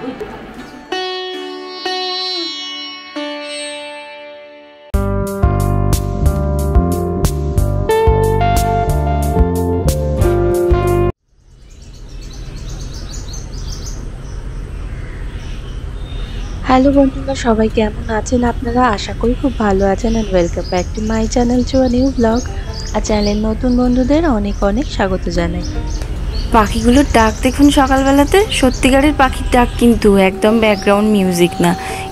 Hello বন্ধুরা, সবাই কেমন আছেন আপনারা? আশা করি খুব ভালো আছেন। And welcome back to my channel to a new blog. আর চ্যানেলের নতুন বন্ধুদের অনেক অনেক স্বাগত জানাই। পাখিগুলোর ডাক দেখুন সকালবেলাতে, সত্যিকারের পাখির ডাক কিন্তু, একদম ব্যাকগ্রাউন্ড মিউজিক না।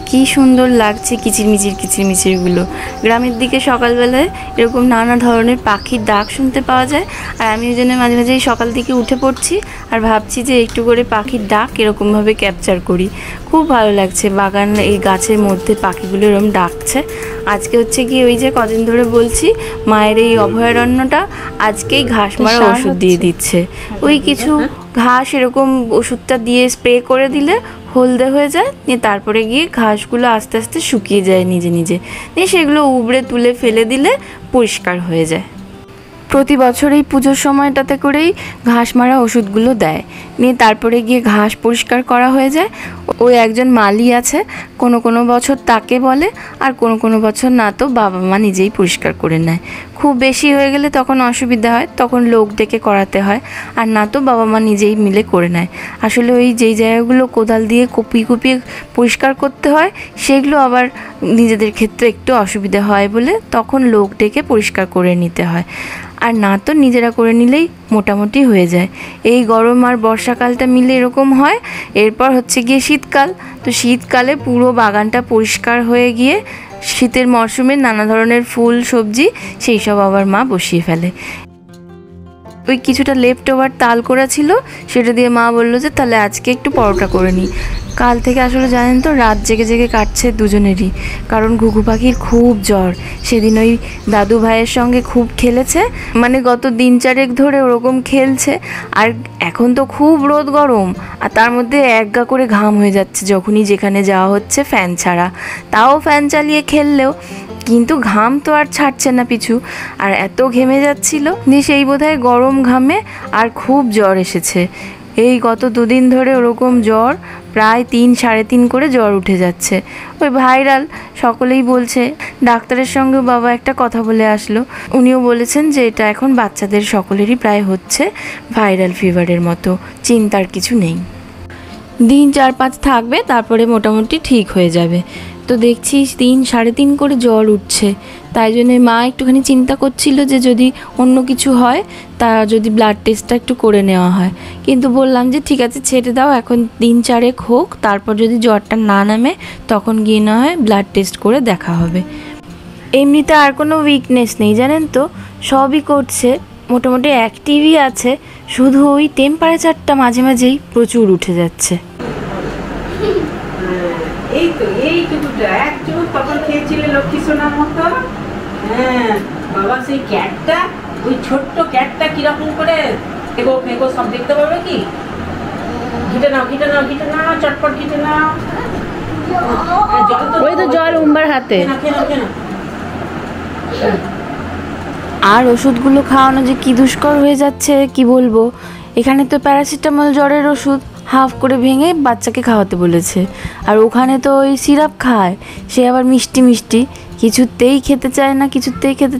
কি সুন্দর লাগছে কিচিরমিচিরগুলো। গ্রামের দিকে সকালবেলায় এরকম নানা ধরনের পাখির ডাক শুনতে পাওয়া যায়। আর আমি ওই জন্য মাঝে মাঝেই সকাল থেকে উঠে পড়ছি আর ভাবছি যে একটু করে পাখির ডাক এরকমভাবে ক্যাপচার করি। খুব ভালো লাগছে বাগান, এই গাছের মধ্যে পাখিগুলো এরকম ডাকছে। আজকে হচ্ছে কি, ওই যে কদিন ধরে বলছি মায়ের এই অভয়ারণ্যটা আজকেই ঘাস মারা ওষুধ দিয়ে দিচ্ছে। ওই কিছু ঘাস এরকম ওষুধটা দিয়ে স্প্রে করে দিলে হলদে হয়ে যায়, নিয়ে তারপরে গিয়ে ঘাসগুলো আস্তে আস্তে শুকিয়ে যায় নিজে নিজে, নিয়ে সেগুলো উবড়ে তুলে ফেলে দিলে পরিষ্কার হয়ে যায়। প্রতি বছর এই পুজোর সময়টাতে করেই ঘাস মারা ওষুধগুলো দেয়, নিয়ে তারপরে গিয়ে ঘাস পরিষ্কার করা হয়ে যায়। ওই একজন মালি আছে, কোনো বছর তাকে বলে, আর কোনো বছর না তো বাবা মা নিজেই পরিষ্কার করে নেয়। খুব বেশি হয়ে গেলে তখন অসুবিধা হয়, তখন লোক ডেকে করাতে হয়, আর না তো বাবা মা নিজেই মিলে করে নেয়। আসলে ওই যেই জায়গাগুলো কোদাল দিয়ে কুপিয়ে পরিষ্কার করতে হয়, সেগুলো আবার নিজেদের ক্ষেত্রে একটু অসুবিধা হয় বলে তখন লোক ডেকে পরিষ্কার করে নিতে হয়, আর না তো নিজেরা করে নিলেই মোটামুটি হয়ে যায়। এই গরম আর বর্ষাকালটা মিলে এরকম হয়। এরপর হচ্ছে গিয়ে শীতকাল, তো শীতকালে পুরো বাগানটা পরিষ্কার হয়ে গিয়ে শীতের মরশুমে নানা ধরনের ফুল সবজি সেই সব আবার মা বসিয়ে ফেলে। ওই কিছুটা লেফট ওভার তাল করা ছিল, সেটা দিয়ে মা বললো যে তাহলে আজকে একটু পরোটা করে নিই। কাল থেকে আসলে জানেন তো রাত জেগে কাটছে দুজনেরই, কারণ ঘুঘু পাখির খুব জ্বর। সেদিন ওই দাদু ভাইয়ের সঙ্গে খুব খেলেছে, মানে গত দিন চারেক ধরে ওরকম খেলছে। আর এখন তো খুব রোদ গরম, আর তার মধ্যে একগা করে ঘাম হয়ে যাচ্ছে যখনই যেখানে যাওয়া হচ্ছে ফ্যান ছাড়া। তাও ফ্যান চালিয়ে খেললেও কিন্তু ঘাম তো আর ছাড়ছে না পিছু, আর এত ঘেমে যাচ্ছিল যে সেই বোধহয় গরম ঘামে আর খুব জ্বর এসেছে। এই গত দুদিন ধরে ওরকম জ্বর, প্রায় 3-3.5 করে জ্বর উঠে যাচ্ছে। ওই ভাইরাল সকলেই বলছে। ডাক্তারের সঙ্গে বাবা একটা কথা বলে আসলো, উনিও বলেছেন যে এটা এখন বাচ্চাদের সকলেরই প্রায় হচ্ছে ভাইরাল ফিভারের মতো, চিন্তার কিছু নেই। দিন 4-5 থাকবে, তারপরে মোটামুটি ঠিক হয়ে যাবে। তো দেখছি 3-3.5 করে জ্বর উঠছে, তাই জন্য মা একটুখানি চিন্তা করছিল যে যদি অন্য কিছু হয় তা যদি ব্লাড টেস্টটা একটু করে নেওয়া হয়। কিন্তু বললাম যে ঠিক আছে ছেড়ে দাও, এখন 3-4 হোক, তারপর যদি জ্বরটা না নামে তখন গিয়ে না হয় ব্লাড টেস্ট করে দেখা হবে। এমনিতে আর কোনো উইকনেস নেই জানেন তো, সবই করছে, মোটামুটি অ্যাক্টিভই আছে, শুধু ওই টেম্পারেচারটা মাঝে মাঝেই প্রচুর উঠে যাচ্ছে। এইটুকুটা একটু তখন খেয়েছিলে লক্ষ্মী সোনার মতো। হ্যাঁ বাবা, সেই ক্যাটটা, ওই ছোট্ট ক্যাটটা কিরকম করে ফেঁকো সব দেখতে পাবে কি? ঘিটে নাও চটপট ঘিটে নাও। ওই তো জল উম্বার হাতে। আর ওষুধগুলো খাওয়ানো যে কি দুষ্কর হয়ে যাচ্ছে কি বলবো। এখানে তো প্যারাসিটামল জ্বরের ওষুধ হাফ করে ভেঙে বাচ্চাকে খাওয়াতে বলেছে, আর ওখানে তো ওই সিরাপ খায়, সে আবার মিষ্টি কিছুতেই খেতে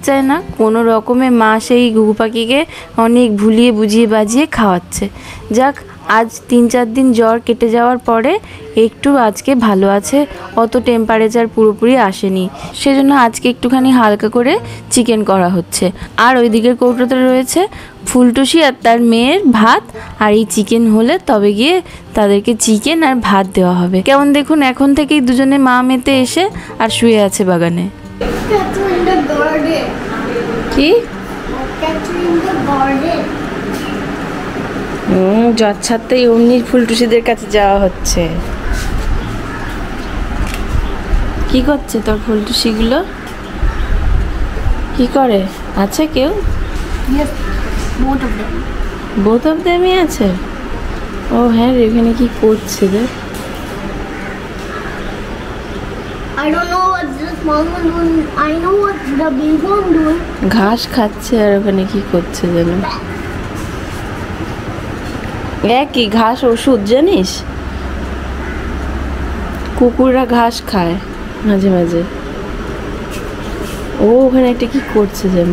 চায় না। কোনো রকমে মা সেই ঘুঘু পাখিকে অনেক ভুলিয়ে বুঝিয়ে বাজিয়ে খাওয়াচ্ছে। যাক, আজ 3-4 দিন জ্বর কেটে যাওয়ার পরে একটু আজকে ভালো আছে, অত টেম্পারেচার পুরোপুরি আসেনি, সেজন্য আজকে একটুখানি হালকা করে চিকেন করা হচ্ছে। আর ওই দিকের কৌটোতে রয়েছে ফুলটুসি আর তার মেয়ের ভাত, আর এই চিকেন হলে তবে গিয়ে তাদেরকে চিকেন আর ভাত দেওয়া হবে। কেমন দেখুন, এখন থেকেই দুজনে মা মেতে এসে আর শুয়ে আছে বাগানে। কি জ্বর ছাড়তেই অমনি ফুলটুসিদের কাছে যাওয়া হচ্ছে। কি করছে তোর ফুলটুসিগুলো? কি করে? আছে কেউ? বোথ অফ দেমই আছে। ও হ্যাঁ রে, এখানে কি করছে রে? I don't know what the small one doing. I know what the big one doing. ঘাস খাচ্ছে, আর ওখানে কি করছে যেন। একই ঘাস ওষুধ জানিস? কুকুররা ঘাস খায় মাঝে মাঝে। ও ওখানে একটা কি করছে যেন,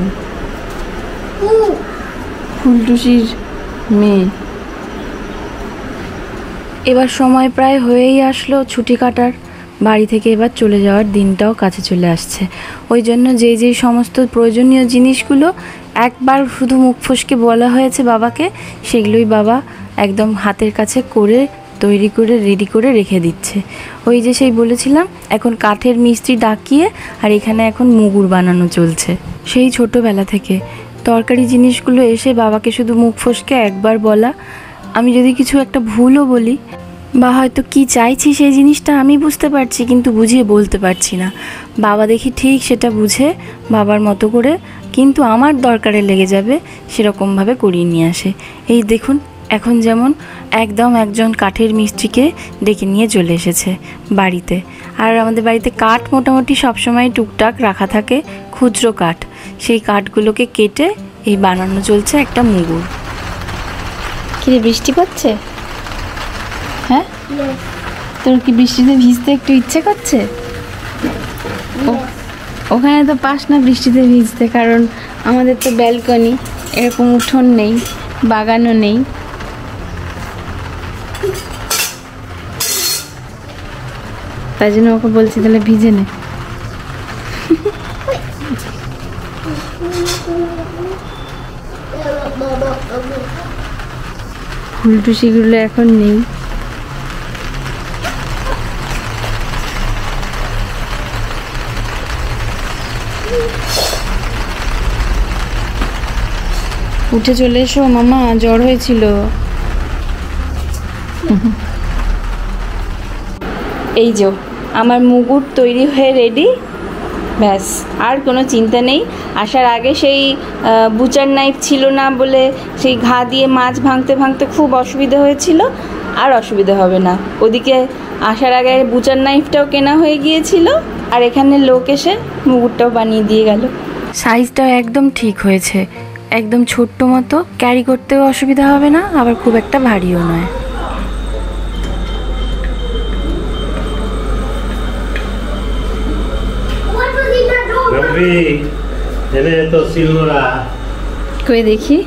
ফুলটুসির মেয়ে। এবার সময় প্রায় হয়েই আসলো ছুটি কাটার, বাড়ি থেকে এবার চলে যাওয়ার দিনটাও কাছে চলে আসছে। ওই জন্য যেই সমস্ত প্রয়োজনীয় জিনিসগুলো একবার শুধু মুখ ফসকে বলা হয়েছে বাবাকে, সেগুলোই বাবা একদম হাতের কাছে করে তৈরি করে রেডি করে রেখে দিচ্ছে। ওই যে সেই বলেছিলাম, এখন কাঠের মিস্ত্রি ডাকিয়ে আর এখানে এখন মুগুর বানানো চলছে। সেই ছোটোবেলা থেকে তরকারি জিনিসগুলো এসে বাবাকে শুধু মুখ ফসকে একবার বলা, আমি যদি কিছু একটা ভুলও বলি বা হয়তো কি চাইছি সেই জিনিসটা আমি বুঝতে পারছি কিন্তু বুঝিয়ে বলতে পারছি না, বাবা দেখি ঠিক সেটা বুঝে বাবার মতো করে কিন্তু আমার দরকারে লেগে যাবে সেরকমভাবে করিয়ে নিয়ে আসে। এই দেখুন এখন যেমন একদম একজন কাঠের মিস্ত্রিকে ডেকে নিয়ে চলে এসেছে বাড়িতে। আর আমাদের বাড়িতে কাঠ মোটামুটি সবসময় টুকটাক রাখা থাকে, খুচরো কাঠ। সেই কাঠগুলোকে কেটে এই বানানো চলছে একটা মুগুর। কি রে, বৃষ্টি পড়ছে? হ্যাঁ, তোর কি বৃষ্টিতে ভিজতে একটু ইচ্ছে করছে? ওখানে তো পাস না বৃষ্টিতে ভিজতে, কারণ আমাদের তো ব্যালকনি, এরকম উঠোন নেই, বাগানও নেই। তাই জন্য ওকে বলছি তাহলে ভিজে নে। ফুলটুসিগুলো এখন নেই। উঠে চলে এসো মামা, জ্বর হয়েছিল। এই যে আমার মুগুর তৈরি হয়ে রেডি, ব্যাস আর কোনো চিন্তা নেই। আসার আগে সেই বুচার নাইফ ছিল না বলে সেই ঘা দিয়ে মাছ ভাঙতে ভাঙতে খুব অসুবিধা হয়েছিল, আর অসুবিধা হবে না। ওদিকে আসার আগে বুচার নাইফটাও কেনা হয়ে গিয়েছিল, আর এখানে লোক এসে মুগুরটাও বানিয়ে দিয়ে গেল। সাইজটাও একদম ঠিক হয়েছে, একদম ছোট্ট মতো, ক্যারি করতেও অসুবিধা হবে না, আবার খুব একটা ভারীও নয়। কই দেখি।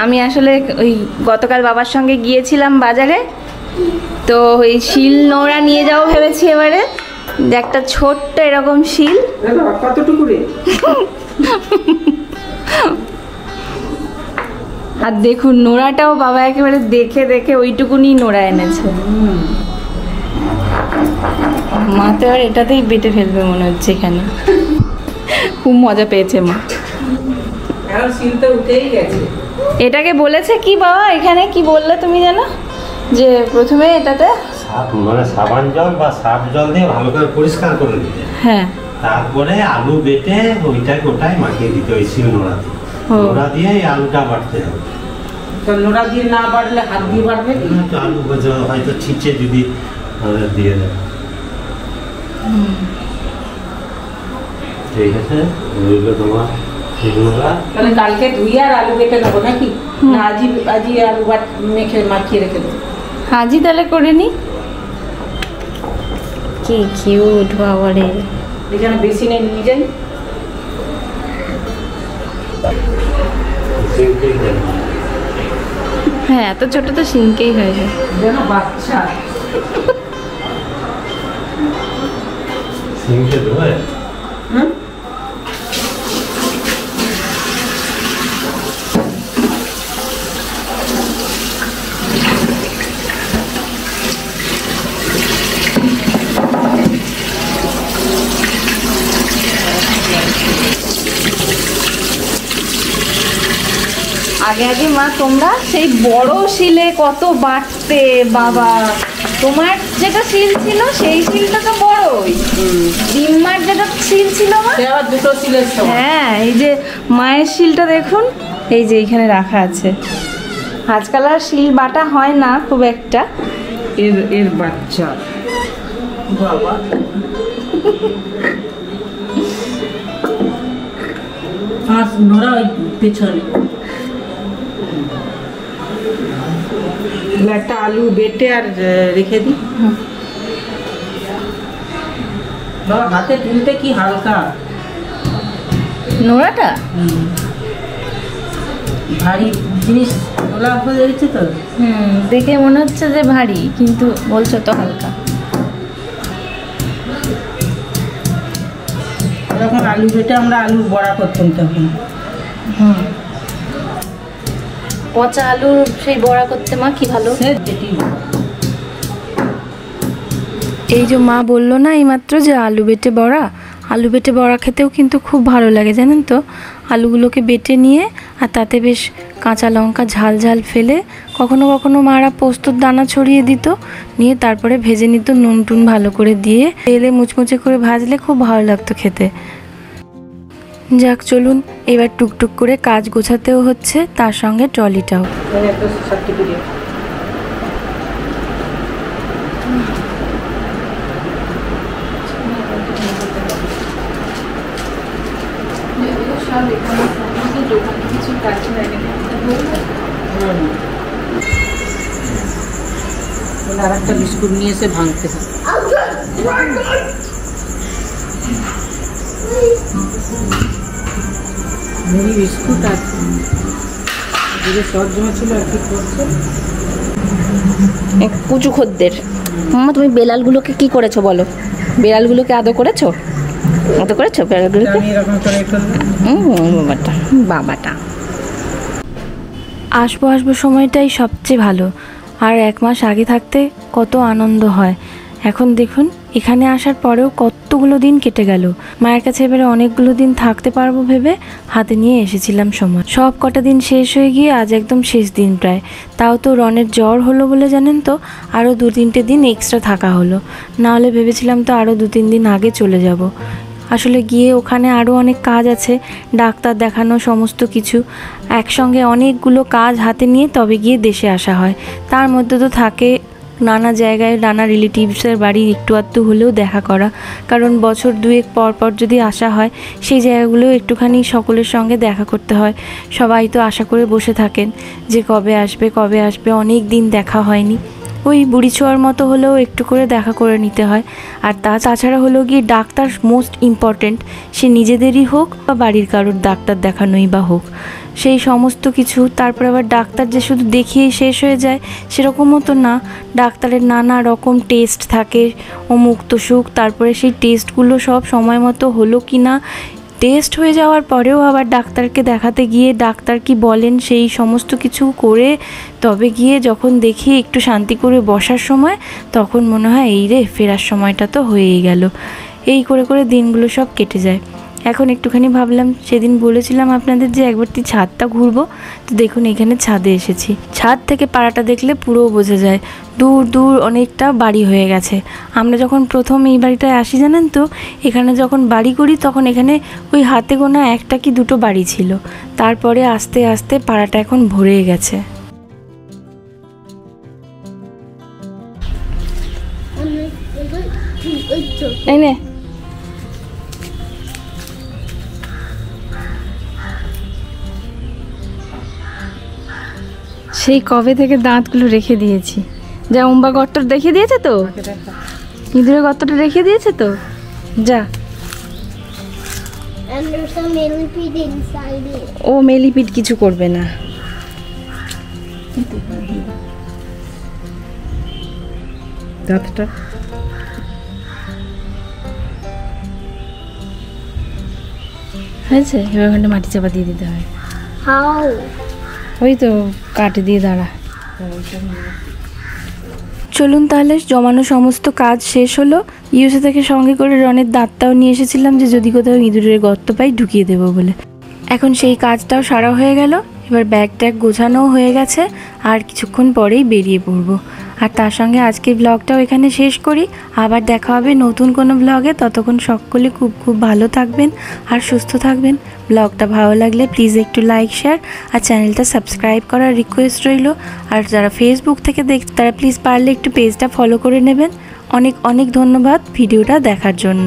আমি আসলে ওই গতকাল বাবার সঙ্গে গিয়েছিলাম বাজারে, তো ওই শিল নোড়া নিয়ে যাবো ভেবেছি এবারে, যে একটা ছোট্ট এরকম শিল। কতটুকু রে? আর দেখুন নোড়াটাও বাবা একেবারে দেখে দেখে ওইটুকুনি নোড়া এনেছে। মা তো আর এটাতেই বেটে ফেলবে মনে হচ্ছে, এখানে খুব মজা পেয়েছে মা। এখন শিল তো উঠেই গেছে। এটাকে বলেছে কি বাবা, এখানে কি বললে তুমি জানো? যে প্রথমে এটাতে মানে সাবান জল বা সার্ফ জল দিয়ে ভালো করে পরিষ্কার করে দিতে, হ্যাঁ, তারপরে আলু বেটে ওইটাকে ওটাই মাখিয়ে দিতে, ওই শিল নোড়া দিয়ে। নোড়া দিয়ে এই আলুটা বাটতে হবে। তো নোড়া দিয়ে না বাড়লে হাত দিয়ে বাড়বে কি? তো আলু হয়তো ছিঁচে যদি দিয়ে দেয়। ঠিক আছে, ওইগুলো তোমার শিল নোড়া। তাহলে কালকে ধুয়ে আর আলু বেটে নেবো নাকি? না আজই আলু মেখে মাখিয়ে রেখে দেবো? আজই তাহলে করে নি। কি কিউট বাবারে। এখানে বেসিনে নিয়ে যাই। হ্যাঁ, এত ছোট তো সিনকেই হয়ে যায়। যেন বাচ্চা। সিঙ্কে ধোয়। হুম, আগে আগে মা তোমরা সেই বড় শিলে কত বাটতে বাবা। তোমার যেটা শিল ছিল সেই শিলটা তো বড়ই, ডিম্মার যেটা শিল ছিল মা, আবার দুটো শিলের সমান। হ্যাঁ, এই যে মায়ের শিলটা দেখুন, এই যে এইখানে রাখা আছে। আজকাল আর শিল বাটা হয় না খুব একটা। এর বাচ্চা বাবা। আর নোড়া ওই পেছনে একটা আলু বেটে আর রেখে দিই। বাবা হাতে তুলতে কি হালকা, নোড়াটা ভারী জিনিস তোলা হয়ে যাচ্ছে তো। দেখে মনে হচ্ছে যে ভারী, কিন্তু বলছো তো হালকা। যখন আলু বেটে আমরা আলুর বড়া করতাম তখন। পচা আলুর সেই বড়া করতে মা কি ভালো। সে যেটি এই যে মা বললো না এইমাত্র যে আলু বেটে বড়া, আলু বেটে বড়া খেতেও কিন্তু খুব ভালো লাগে জানেন তো। আলুগুলোকে বেটে নিয়ে আর তাতে বেশ কাঁচা লঙ্কা ঝাল ঝাল ফেলে, কখনো কখনো মারা পোস্তর দানা ছড়িয়ে দিত, নিয়ে তারপরে ভেজে নিত নুন টুন ভালো করে দিয়ে, তেলে মুচমুচে করে ভাজলে খুব ভালো লাগতো খেতে। যাক চলুন, এবার টুকটুক করে কাজ গোছাতেও হচ্ছে, তার সঙ্গে ট্রলিটাও। একটা সার্টিফিকেট। আর একটা বিস্কুট নিয়ে এসে ভাঙতে হবে। বিস্কুট আছে, সব জমা ছিল আর কি করছে। কুচু খদ্দের। মামা তুমি বেলালগুলোকে কি করেছো বলো? বেলালগুলোকে আদর করেছো? আদর করেছো বেলালগুলোকে? আমি এরকম করে বাবাটা বাবাটা। আসবো আসবো সময়টাই সবচেয়ে ভালো, আর 1 মাস আগে থাকতে কত আনন্দ হয়। এখন দেখুন এখানে আসার পরেও কতগুলো দিন কেটে গেল। মায়ের কাছে এবারে অনেকগুলো দিন থাকতে পারবো ভেবে হাতে নিয়ে এসেছিলাম সময়। সব কটা দিন শেষ হয়ে গিয়ে আজ একদম শেষ দিন প্রায়। তাও তো রনের জ্বর হলো বলে জানেন তো আরও 2-3টে দিন এক্সট্রা থাকা হলো, না হলে ভেবেছিলাম তো আরও 2-3 দিন আগে চলে যাব। আসলে গিয়ে ওখানে আরও অনেক কাজ আছে, ডাক্তার দেখানো সমস্ত কিছু একসঙ্গে অনেকগুলো কাজ হাতে নিয়ে তবে গিয়ে দেশে আসা হয়। তার মধ্যে তো থাকে নানা জায়গায় নানা রিলেটিভসের বাড়ি একটু আধটু হলেও দেখা করা, কারণ বছর 2 পর পর যদি আসা হয় সেই জায়গাগুলোও একটুখানি সকলের সঙ্গে দেখা করতে হয়। সবাই তো আশা করে বসে থাকেন যে কবে আসবে কবে আসবে, অনেক দিন দেখা হয়নি। ওই বুড়ি ছোঁয়ার মতো হলেও একটু করে দেখা করে নিতে হয়। আর তাছাড়া হলো গিয়ে ডাক্তার মোস্ট ইম্পর্ট্যান্ট, সে নিজেদেরই হোক বা বাড়ির কারোর ডাক্তার দেখানোই বা হোক, সেই সমস্ত কিছু। তারপর আবার ডাক্তার যে শুধু দেখিয়ে শেষ হয়ে যায় সেরকমও তো না, ডাক্তারের নানা রকম টেস্ট থাকে, অমুক তসুক, তারপরে সেই টেস্টগুলো সব সময় মতো হলো কি না, টেস্ট হয়ে যাওয়ার পরেও আবার ডাক্তারকে দেখাতে গিয়ে ডাক্তার কি বলেন সেই সমস্ত কিছু করে তবে গিয়ে যখন দেখি একটু শান্তি করে বসার সময়, তখন মনে হয় এই রে ফেরার সময়টা তো হয়েই গেল। এই করে করে দিনগুলো সব কেটে যায়। এখন একটুখানি ভাবলাম, সেদিন বলেছিলাম আপনাদের যে একবারটি ছাদটা ঘুরবো, তো দেখুন এখানে ছাদে এসেছি। ছাদ থেকে পাড়াটা দেখলে পুরো বোঝা যায় দূর দূর অনেকটা বাড়ি হয়ে গেছে। আমরা যখন প্রথম এই বাড়িটায় আসি জানেন তো, এখানে যখন বাড়ি করি তখন এখানে ওই হাতে গোনা 1টা কি 2টো বাড়ি ছিল, তারপরে আস্তে আস্তে পাড়াটা এখন ভরে গেছে। এই নে সেই কবে থেকে দাঁতগুলো রেখে দিয়েছি, যা উম্বা গর্ত রেখে দিয়েছে তো, ইঁদুরের গর্তটা রেখে দিয়েছে তো, যা। And there's a millipede inside it. ও মেলিপিট কিছু করবে না। দাঁতটা হয়েছে, এবার ওখানে মাটি চাপা দিয়ে দিতে হয়। How? ওই তো কাটে দিয়ে দাঁড়া। চলুন তাহলে, জমানো সমস্ত কাজ শেষ হলো। ইউএসএ থেকে সঙ্গে করে রনের দাঁতটাও নিয়ে এসেছিলাম যে যদি কোথাও ইঁদুরের গর্ত পাই ঢুকিয়ে দেবো বলে। এখন সেই কাজটাও সারা হয়ে গেল, এবার ব্যাগ ট্যাগ গোছানোও হয়ে গেছে, আর কিছুক্ষণ পরেই বেরিয়ে পড়বো। আর তার সঙ্গে আজকের ব্লগটাও এখানে শেষ করি। আবার দেখা হবে নতুন কোনো ব্লগে। ততক্ষণ সকলে খুব খুব ভালো থাকবেন আর সুস্থ থাকবেন। ব্লগটা ভালো লাগলে প্লিজ একটু লাইক শেয়ার আর চ্যানেলটা সাবস্ক্রাইব করার রিকোয়েস্ট রইল। আর যারা ফেসবুক থেকে তারা প্লিজ পারলে একটু পেজটা ফলো করে নেবেন। অনেক অনেক ধন্যবাদ ভিডিওটা দেখার জন্য।